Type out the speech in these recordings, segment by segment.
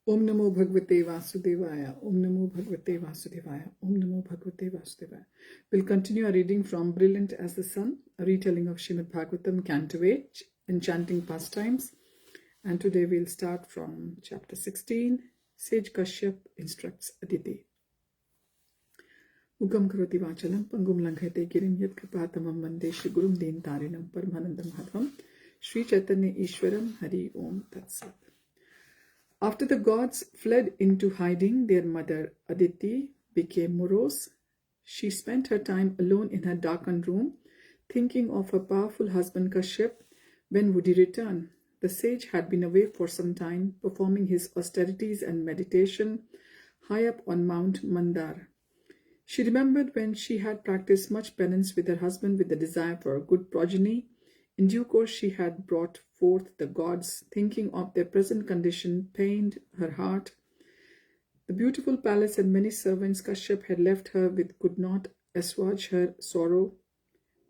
Om Namo Bhagavate Vasudevaya. Om Namo Bhagavate Vasudevaya. Om Namo Bhagavate Vasudevaya. We'll continue our reading from Brilliant as the Sun, a retelling of Srimad Bhagavatam Canto 8, Enchanting Pastimes. And today we'll start from chapter 16, Sage Kashyap Instructs Aditi. Ugam Karoti Vachalam, Pangum Langhate Girim Yat Kripatamam Vande Shri Gurum Deen Tarinam Paramanandam Madhvam, Shri Chaitanya Ishwaram Hari Om Tat Sat. After the gods fled into hiding, their mother Aditi became morose. She spent her time alone in her darkened room, thinking of her powerful husband Kashyap. When would he return? The sage had been away for some time, performing his austerities and meditation high up on Mount Mandar. She remembered when she had practiced much penance with her husband with the desire for a good progeny. In due course she had brought forth the gods. Thinking of their present condition pained her heart. The beautiful palace and many servants Kashyap had left her with could not assuage her sorrow.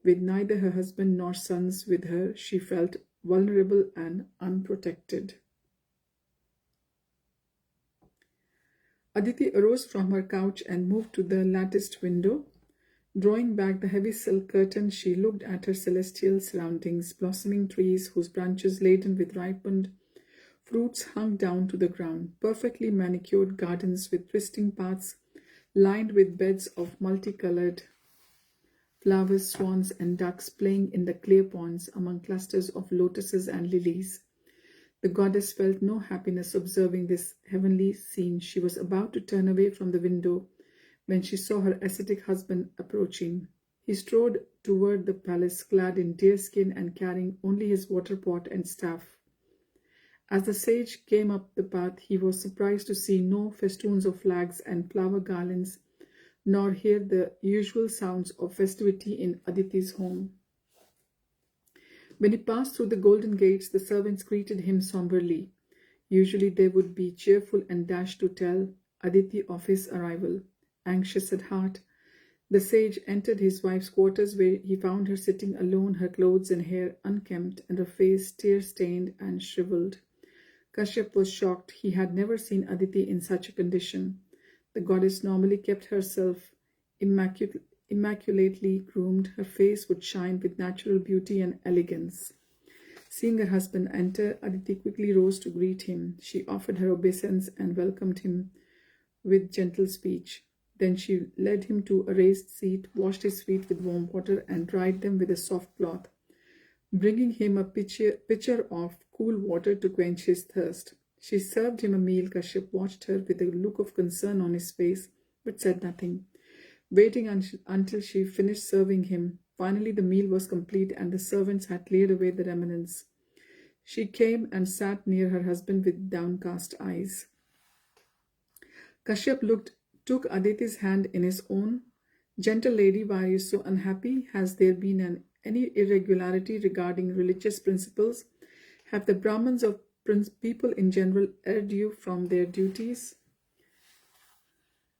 With neither her husband nor sons with her, she felt vulnerable and unprotected. Aditi arose from her couch and moved to the latticed window. Drawing back the heavy silk curtain, she looked at her celestial surroundings. Blossoming trees whose branches laden with ripened fruits hung down to the ground, perfectly manicured gardens with twisting paths lined with beds of multicolored flowers, swans and ducks playing in the clear ponds among clusters of lotuses and lilies. The goddess felt no happiness observing this heavenly scene. She was about to turn away from the window when she saw her ascetic husband approaching. He strode toward the palace clad in deerskin and carrying only his water pot and staff. As the sage came up the path, he was surprised to see no festoons of flags and flower garlands, nor hear the usual sounds of festivity in Aditi's home. When he passed through the golden gates, the servants greeted him somberly. Usually they would be cheerful and dash to tell Aditi of his arrival. Anxious at heart, the sage entered his wife's quarters, where he found her sitting alone, her clothes and hair unkempt, and her face tear-stained and shriveled. Kashyap was shocked. He had never seen Aditi in such a condition. The goddess normally kept herself immaculately groomed. Her face would shine with natural beauty and elegance. Seeing her husband enter, Aditi quickly rose to greet him. She offered her obeisance and welcomed him with gentle speech. Then she led him to a raised seat, washed his feet with warm water, and dried them with a soft cloth, bringing him a pitcher of cool water to quench his thirst. She served him a meal. Kashyap watched her with a look of concern on his face, but said nothing, waiting until she finished serving him. Finally, the meal was complete, and the servants had cleared away the remnants. She came and sat near her husband with downcast eyes. Kashyap took Aditi's hand in his own. Gentle lady, why are you so unhappy? Has there been any irregularity regarding religious principles? Have the Brahmins or people in general erred you from their duties?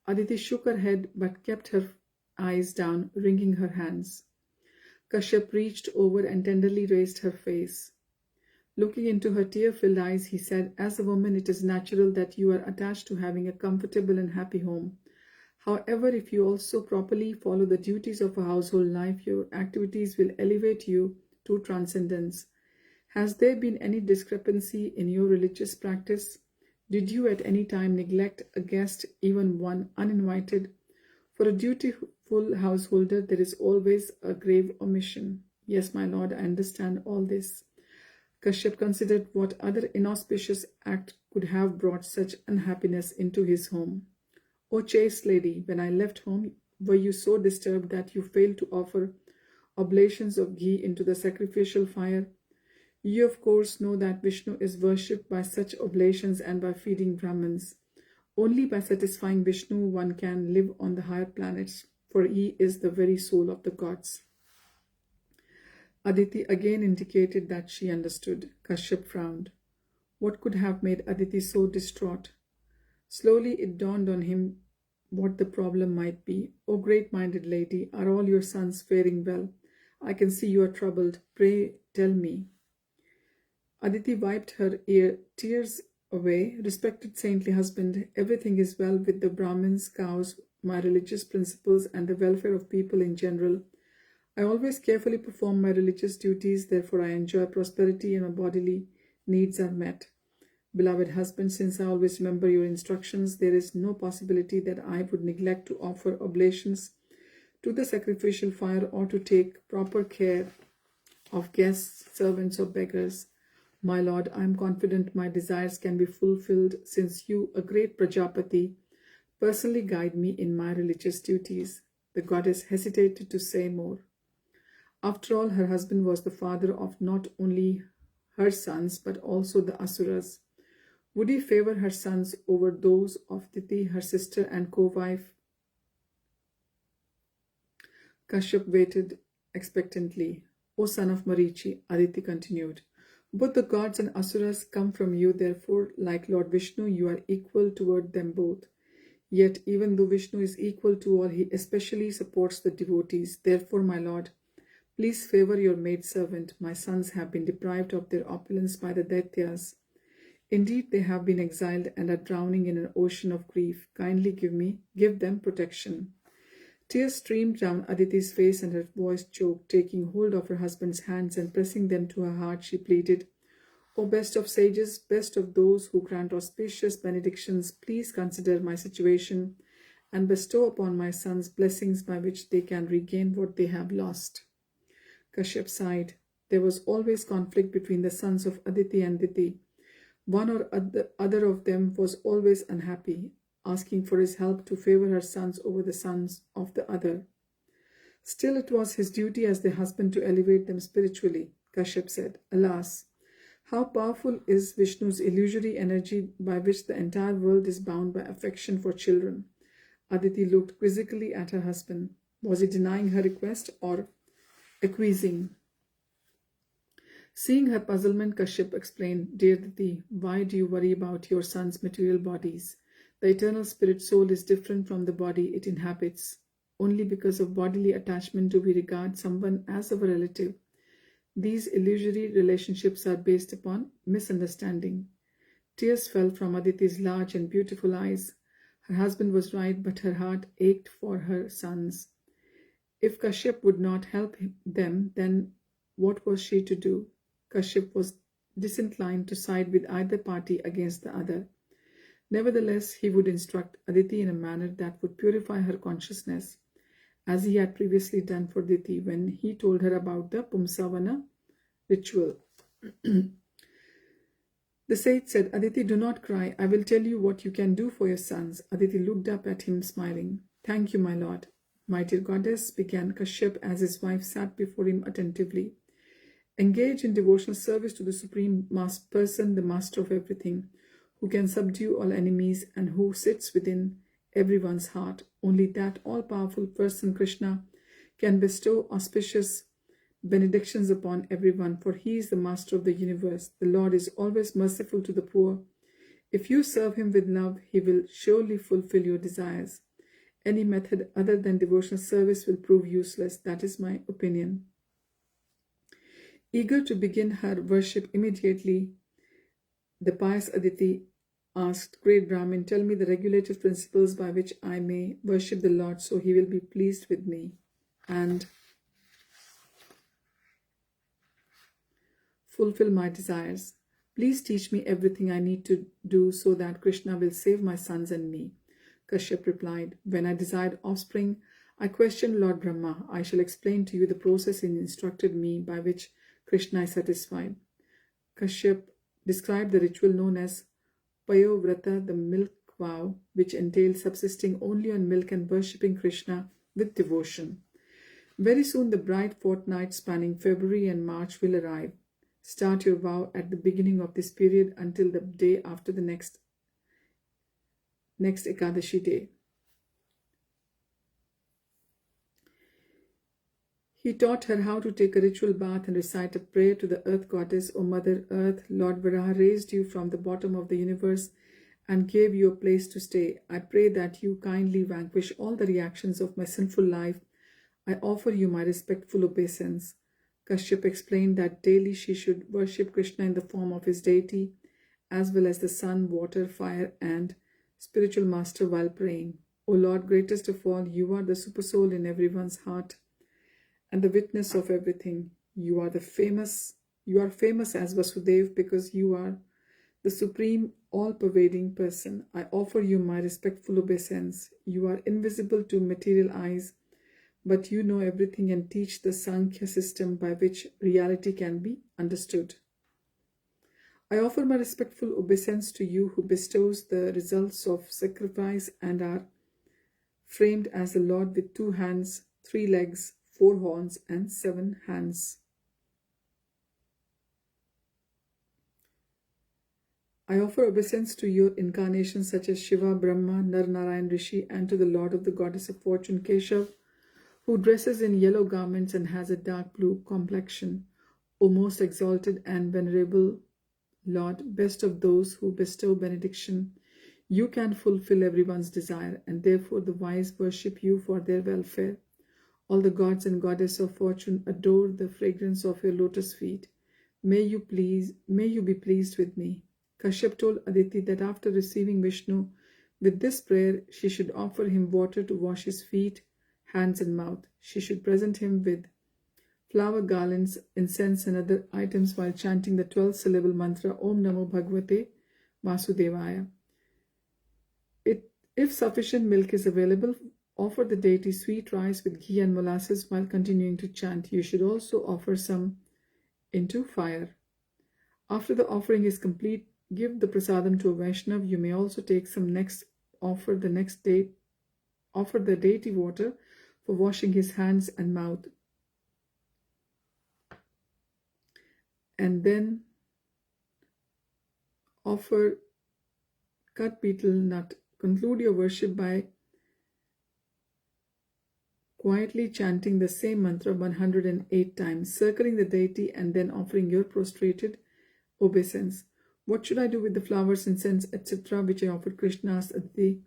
Aditi shook her head but kept her eyes down, wringing her hands. Kashyap reached over and tenderly raised her face. Looking into her tear-filled eyes, he said, as a woman, it is natural that you are attached to having a comfortable and happy home. However, if you also properly follow the duties of a household life, your activities will elevate you to transcendence. Has there been any discrepancy in your religious practice? Did you at any time neglect a guest, even one uninvited? For a dutiful householder, there is always a grave omission. Yes, my lord, I understand all this. Kashyap considered what other inauspicious act could have brought such unhappiness into his home. O chaste lady, when I left home, were you so disturbed that you failed to offer oblations of ghee into the sacrificial fire? You of course know that Vishnu is worshipped by such oblations and by feeding Brahmins. Only by satisfying Vishnu one can live on the higher planets, for he is the very soul of the gods. Aditi again indicated that she understood. Kashyap frowned. What could have made Aditi so distraught? Slowly it dawned on him what the problem might be. O great-minded lady, are all your sons faring well? I can see you are troubled. Pray tell me. Aditi wiped her tears away. Respected saintly husband, everything is well with the Brahmins, cows, my religious principles, and the welfare of people in general. I always carefully perform my religious duties, therefore I enjoy prosperity and my bodily needs are met. Beloved husband, since I always remember your instructions, there is no possibility that I would neglect to offer oblations to the sacrificial fire or to take proper care of guests, servants, or beggars. My lord, I am confident my desires can be fulfilled since you, a great Prajapati, personally guide me in my religious duties. The goddess hesitated to say more. After all, her husband was the father of not only her sons but also the Asuras. Would he favor her sons over those of Diti, her sister and co-wife? Kashyap waited expectantly. O son of Marichi, Aditi continued, both the gods and Asuras come from you, therefore, like Lord Vishnu, you are equal toward them both. Yet, even though Vishnu is equal to all, he especially supports the devotees. Therefore, my lord, please favor your maidservant. My sons have been deprived of their opulence by the Daityas. Indeed, they have been exiled and are drowning in an ocean of grief. Kindly give them protection. Tears streamed down Aditi's face and her voice choked. Taking hold of her husband's hands and pressing them to her heart, she pleaded, O best of sages, best of those who grant auspicious benedictions, please consider my situation and bestow upon my sons blessings by which they can regain what they have lost. Kashyap sighed. There was always conflict between the sons of Aditi and Diti. One or other of them was always unhappy, asking for his help to favor her sons over the sons of the other. Still, it was his duty as their husband to elevate them spiritually. Kashyap said, Alas, how powerful is Vishnu's illusory energy by which the entire world is bound by affection for children. Aditi looked quizzically at her husband. Was he denying her request or acquiescing? Seeing her puzzlement, Kashyap explained, Dear Diti, why do you worry about your sons' material bodies? The eternal spirit soul is different from the body it inhabits. Only because of bodily attachment do we regard someone as our relative. These illusory relationships are based upon misunderstanding. Tears fell from Aditi's large and beautiful eyes. Her husband was right, but her heart ached for her sons. If Kashyap would not help them, then what was she to do? Kashyap was disinclined to side with either party against the other. Nevertheless, he would instruct Aditi in a manner that would purify her consciousness, as he had previously done for Diti when he told her about the Pumsavana ritual. The sage said, Aditi, do not cry. I will tell you what you can do for your sons. Aditi looked up at him, smiling. Thank you, my lord. My dear goddess, began Kashyap as his wife sat before him attentively. Engage in devotional service to the Supreme Person, the Master of everything, who can subdue all enemies and who sits within everyone's heart. Only that all-powerful person, Krishna, can bestow auspicious benedictions upon everyone, for he is the master of the universe. The Lord is always merciful to the poor. If you serve him with love, he will surely fulfill your desires. Any method other than devotional service will prove useless. That is my opinion. Eager to begin her worship immediately, the pious Aditi asked, Great Brahmin, tell me the regulative principles by which I may worship the Lord so he will be pleased with me and fulfill my desires. Please teach me everything I need to do so that Krishna will save my sons and me. Kashyap replied, When I desired offspring, I questioned Lord Brahma. I shall explain to you the process he instructed me by which Krishna is satisfied. Kashyap described the ritual known as Payovrata, the milk vow, which entailed subsisting only on milk and worshipping Krishna with devotion. Very soon the bright fortnight spanning February and March will arrive. Start your vow at the beginning of this period until the day after the next Ekadashi day. He taught her how to take a ritual bath and recite a prayer to the earth goddess. O Mother Earth, Lord Varaha raised you from the bottom of the universe and gave you a place to stay. I pray that you kindly vanquish all the reactions of my sinful life. I offer you my respectful obeisance. Kashyap explained that daily she should worship Krishna in the form of his deity as well as the sun, water, fire, and spiritual master while praying. O Lord, greatest of all, you are the supersoul in everyone's heart and the witness of everything. You are famous as Vasudev because you are the supreme, all-pervading person. I offer you my respectful obeisance. You are invisible to material eyes, but you know everything and teach the Sankhya system by which reality can be understood. I offer my respectful obeisance to you who bestows the results of sacrifice and are framed as the Lord with 2 hands, 3 legs, 4 horns, and 7 hands. I offer obeisance to your incarnations such as Shiva, Brahma, Nar Narayan Rishi, and to the Lord of the Goddess of Fortune, Keshav, who dresses in yellow garments and has a dark blue complexion. O most exalted and venerable Lord, best of those who bestow benediction, you can fulfill everyone's desire, and therefore the wise worship you for their welfare. All the gods and goddess of fortune adore the fragrance of your lotus feet. May you be pleased with me. Kashyap told Aditi that after receiving Vishnu with this prayer, she should offer him water to wash his feet, hands, and mouth. She should present him with flower garlands, incense, and other items while chanting the 12-syllable mantra Om Namo Bhagavate Vasudevaya. If sufficient milk is available, offer the deity sweet rice with ghee and molasses while continuing to chant. You should also offer some into fire. After the offering is complete, give the prasadam to a Vaishnav. You may also take some offer the deity water for washing his hands and mouth. And then offer cut betel nut. Conclude your worship by quietly chanting the same mantra 108 times, circling the deity, and then offering your prostrated obeisance. What should I do with the flowers, incense, etc., which I offered Krishna? Asked Aditi.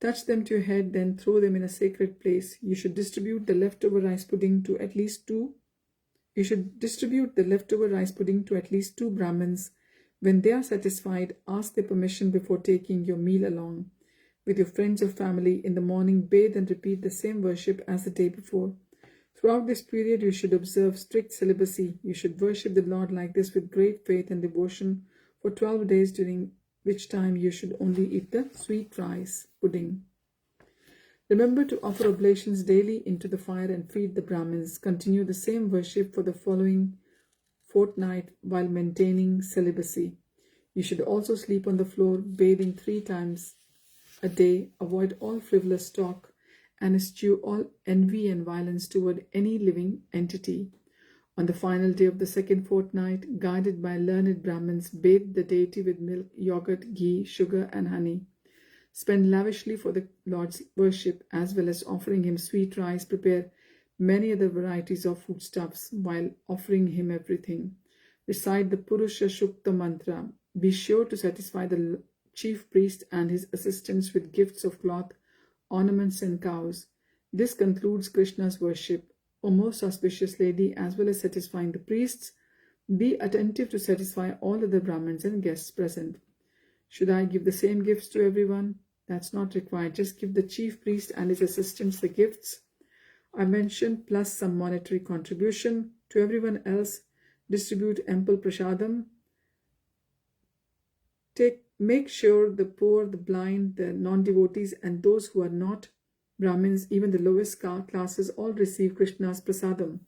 Touch them to your head, then throw them in a sacred place. You should distribute the leftover rice pudding to at least two Brahmins. When they are satisfied, ask their permission before taking your meal along. With your friends or family in the morning, bathe and repeat the same worship as the day before. Throughout this period, you should observe strict celibacy. You should worship the Lord like this with great faith and devotion for 12 days, during which time you should only eat the sweet rice pudding. Remember to offer oblations daily into the fire and feed the Brahmins. Continue the same worship for the following fortnight while maintaining celibacy. You should also sleep on the floor, bathing 3 times a day. Avoid all frivolous talk and eschew all envy and violence toward any living entity. On the final day of the second fortnight, guided by learned Brahmins, bathe the deity with milk, yogurt, ghee, sugar, and honey. Spend lavishly for the Lord's worship, as well as offering him sweet rice. Prepare many other varieties of foodstuffs while offering him everything. Recite the Purusha Shukta mantra. Be sure to satisfy the chief priest and his assistants with gifts of cloth, ornaments, and cows. This concludes Krishna's worship. O most auspicious lady, as well as satisfying the priests, be attentive to satisfy all other Brahmins and guests present. Should I give the same gifts to everyone? That's not required. Just give the chief priest and his assistants the gifts I mentioned, plus some monetary contribution. To everyone else, distribute ample prasadam. Make sure the poor, the blind, the non-devotees, and those who are not Brahmins, even the lowest classes, all receive Krishna's prasadam.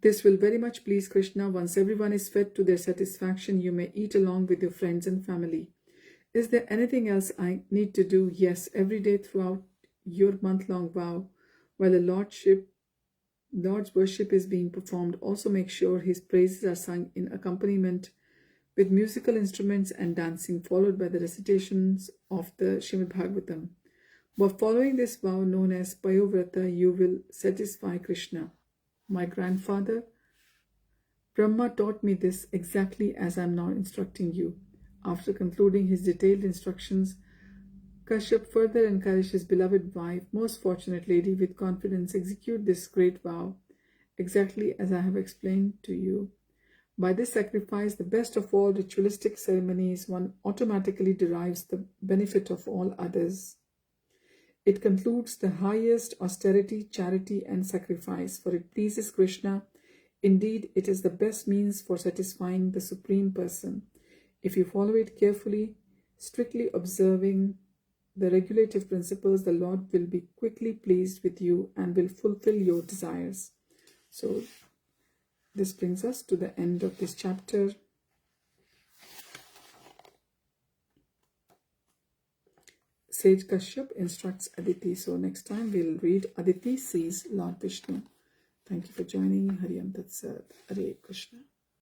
This will very much please Krishna. Once everyone is fed to their satisfaction, you may eat along with your friends and family. Is there anything else I need to do? Yes, every day throughout your month-long vow, while the Lord's worship is being performed, also make sure his praises are sung in accompaniment with musical instruments and dancing, followed by the recitations of the Srimad Bhagavatam. By following this vow known as Payovrata, you will satisfy Krishna. My grandfather Brahma taught me this exactly as I am now instructing you. After concluding his detailed instructions, Kashyap further encouraged his beloved wife, most fortunate lady, with confidence, execute this great vow exactly as I have explained to you. By this sacrifice, the best of all ritualistic ceremonies, one automatically derives the benefit of all others. It concludes the highest austerity, charity, and sacrifice, for it pleases Krishna. Indeed, it is the best means for satisfying the Supreme Person. If you follow it carefully, strictly observing the regulative principles, the Lord will be quickly pleased with you and will fulfill your desires. So, this brings us to the end of this chapter. Sage Kashyap instructs Aditi. So next time we'll read Aditi sees Lord Vishnu. Thank you for joining. Hari Om Tat Sat. Hare Krishna.